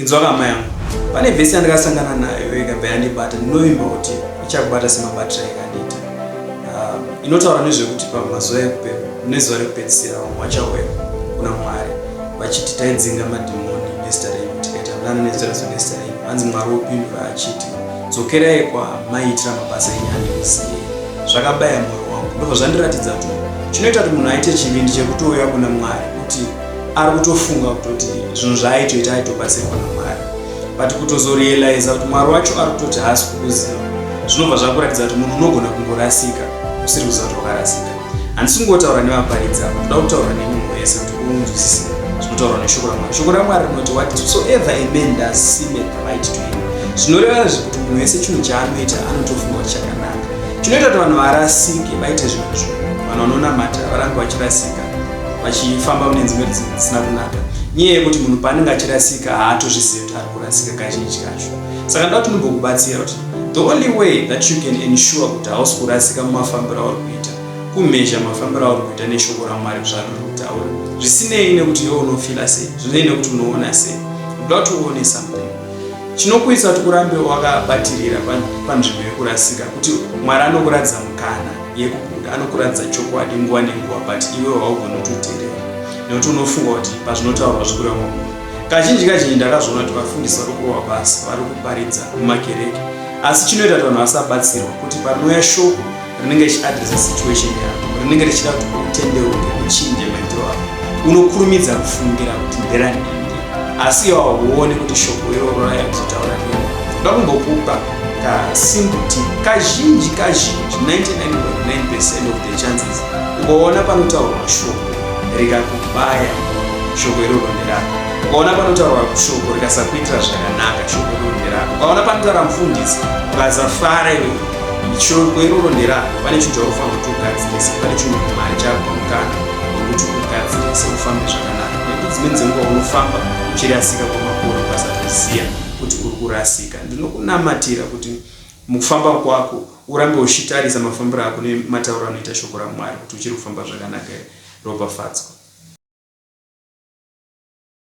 Inzwaka mai yangu. Pane vhesi yandakasangana nayo ikabva yandibata ndinoimba kuti ichakubata semabatira yakandita. Inotaura nezvekuti pamazuva ekupedzisira nezuva rekupedzisira vamwe vachauya kuna Mwari vachiti taidzinga madhimoni nezita renyu tikaita mudana nezita nezita renyu. Hanzi Mwari opindura achiti dzokerai kwamaitira mabasa enyu andikuziye. Zvakabaya mwoyo wangu. Ndobva zvandiratidza kuti chinoita kuti munhu aite chivindi chekutouya kuna Mwari kuti ari kutofunga kuti zvinhu zvaaitoita aitobatsirwa naMwari. But kutozorealiza kuti Mwari wacho ari kutoti haasi kukuziva. Zvinobva zvakuratidza kuti munhu unogona kungorasika usiri kuziva kuti wakarasika. Handisi kungotaura nevaparidzi apa, ndoda kutaura nemunhu wese kuti unzwisise zvinotaurwa neshoko raMwari. Shoko raMwari rinoti whatsoever a man does seemeth right to him. Zvinoreva kuti munhu wese chinhu chaanoita anotofunga kuti chakanaka. Chinoita kuti vanhu varasike vaite zvinhu izvo. Vanhu vanonamata varambe vachirasika vachifamba mune dzimwe dzisina kunaka. Nyaya yekuti munhu paanenge achirasika haatozvizivi kuti ari kurasika kazhinji kacho. Saka ndoda kuti ndimbokubatsira kuti the only way that you can ensure kuti hausi kurasika mumafambiro auri kuita kumhezha mafambiro auri kuita neshoko raMwari zvariri kutaura. Zvisinei nekuti iwe unofila sei, zvinei nekuti unoona sei. Ndoda kuti uone something. Chinokuisa kuti urambe wakabatirira panzvimbo yekurasika kuti Mwari anokuratidza mukana yekubuda, anokuratidza chokwadi nguva nenguva, but iwe haugoni kutoteerera nekuti unofunga kuti pazvinotaurwa zvikuru munhu. Kazhinji ndakazviona kuti vafundisi vari kurohwa basa vari kuparidza mumakereke, asi chinoita kuti vanhu vasabatsirwa kuti panouya shoko rinenge richiadresa situation yako, rinenge richida kuti utendeuke uchinje maitiro ako, unokurumidza kufungira kuti nderandingi, asi iwe hauoni kuti shoko iroro raya kuzotaura newe. Ndoda kumbokupa kasimple tip. Kazhinji 99.9% of the chances ukaona panotaurwa shoko rikakubaya, shoko iroro nderako. Ukaona panotaurwa shoko rikasakuitira zvakanaka, shoko iroro nderako. Ukaona panotaura mufundisi ukasafara iwe, shoko iroro nderako. Pane chinhu chaunofanira kuti ugadzirise, pane chinhu Mwari chakupa mukana wekuti ugadzirise ufambe zvakanaka. Nekuti dzimweni dzenguva unofamba uchirasika kwamakore ukasatoziya kuti uri kurasika. Ndinokunamatira kuti mukufamba kwako urambe uchitarisa mafambiro ako nematauro anoita shoko raMwari kuti uchiri kufamba zvakanaka here. Ropa fadzwa.